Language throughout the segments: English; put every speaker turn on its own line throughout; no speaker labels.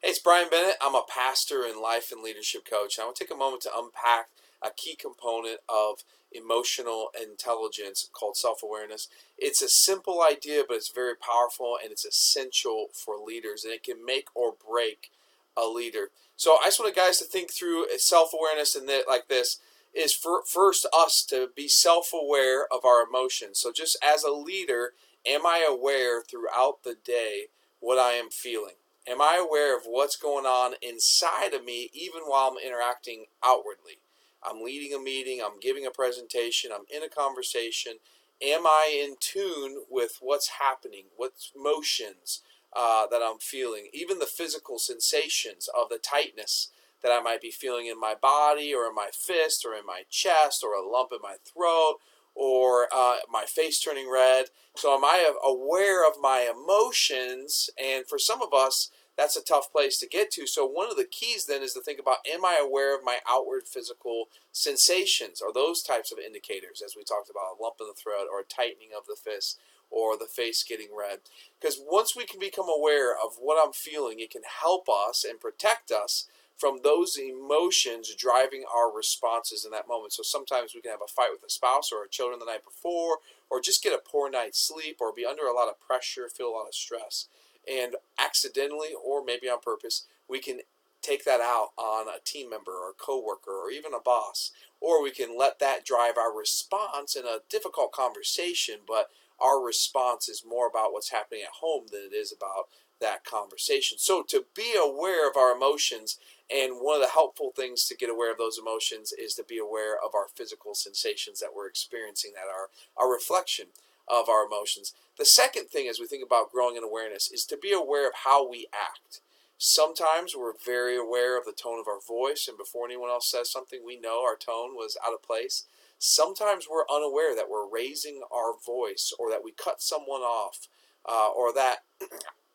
Hey, it's Brian Bennett. I'm a pastor and life and leadership coach. And I want to take a moment to unpack a key component of emotional intelligence called self-awareness. It's a simple idea, but it's very powerful and it's essential for leaders, and it can make or break a leader. So I just want guys to think through self-awareness and that like this is for first us to be self-aware of our emotions. So just as a leader, am I aware throughout the day what I am feeling? Am I aware of what's going on inside of me even while I'm interacting outwardly? I'm leading a meeting, I'm giving a presentation, I'm in a conversation. Am I in tune with what's happening, what motions that I'm feeling, even the physical sensations of the tightness that I might be feeling in my body or in my fist or in my chest or a lump in my throat or my face turning red? So am I aware of my emotions? And for some of us, that's a tough place to get to. So one of the keys then is to think about, am I aware of my outward physical sensations or those types of indicators, as we talked about, a lump in the throat or a tightening of the fist or the face getting red. Because once we can become aware of what I'm feeling, it can help us and protect us from those emotions driving our responses in that moment. So sometimes we can have a fight with a spouse or our children the night before, or just get a poor night's sleep, or be under a lot of pressure, feel a lot of stress. And accidentally, or maybe on purpose, we can take that out on a team member or a coworker or even a boss. Or we can let that drive our response in a difficult conversation, but our response is more about what's happening at home than it is about that conversation. So to be aware of our emotions, and one of the helpful things to get aware of those emotions is to be aware of our physical sensations that we're experiencing, that are a reflection of our emotions. The second thing, as we think about growing in awareness, is to be aware of how we act. Sometimes we're very aware of the tone of our voice, and before anyone else says something, we know our tone was out of place. Sometimes we're unaware that we're raising our voice, or that we cut someone off, or that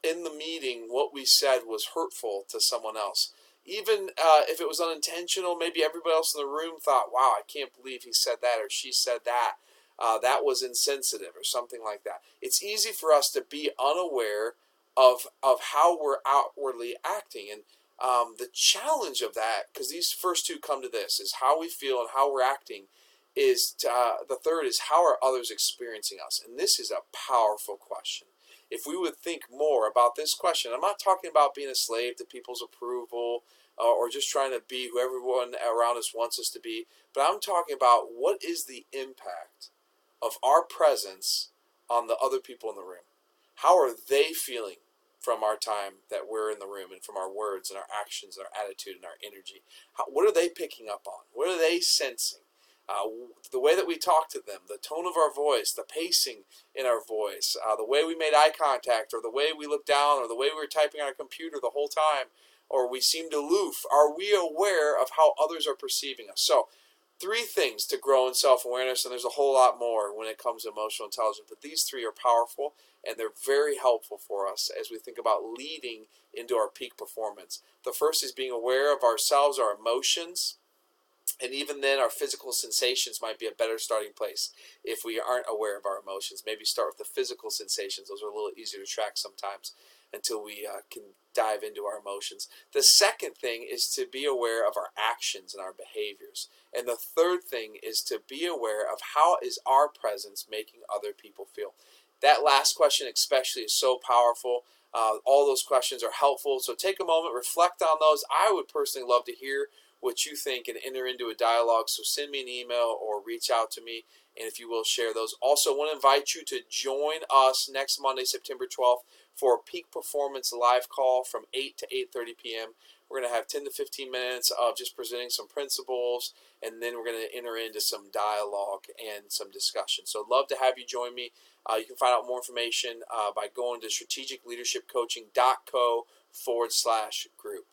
in the meeting what we said was hurtful to someone else. Even if it was unintentional, maybe everybody else in the room thought, wow, I can't believe he said that or she said that. That was insensitive or something like that. It's easy for us to be unaware of how we're outwardly acting. And the challenge of that, because these first two come to this, is how we feel and how we're acting, is the third is how are others experiencing us? And this is a powerful question. If we would think more about this question, I'm not talking about being a slave to people's approval or just trying to be who everyone around us wants us to be, but I'm talking about what is the impact of our presence on the other people in the room. How are they feeling from our time that we're in the room, and from our words and our actions and our attitude and our energy? What are they picking up on? What are they sensing? The way that we talk to them, the tone of our voice, the pacing in our voice, the way we made eye contact, or the way we looked down, or the way we were typing on our computer the whole time, or we seemed aloof. Are we aware of how others are perceiving us? So, three things to grow in self-awareness, and there's a whole lot more when it comes to emotional intelligence, but these three are powerful, and they're very helpful for us as we think about leading into our peak performance. The first is being aware of ourselves, our emotions. And even then, our physical sensations might be a better starting place if we aren't aware of our emotions. Maybe start with the physical sensations. Those are a little easier to track sometimes until we can dive into our emotions. The second thing is to be aware of our actions and our behaviors. And the third thing is to be aware of how is our presence making other people feel. That last question especially is so powerful. All those questions are helpful. So take a moment, reflect on those. I would personally love to hear what you think and enter into a dialogue. So send me an email or reach out to me, and if you will, share those. Also, want to invite you to join us next Monday, September 12th, for a peak performance live call from 8 to 8:30 p.m. We're going to have 10 to 15 minutes of just presenting some principles, and then we're going to enter into some dialogue and some discussion. So I'd love to have you join me. You can find out more information by going to strategicleadershipcoaching.co/group.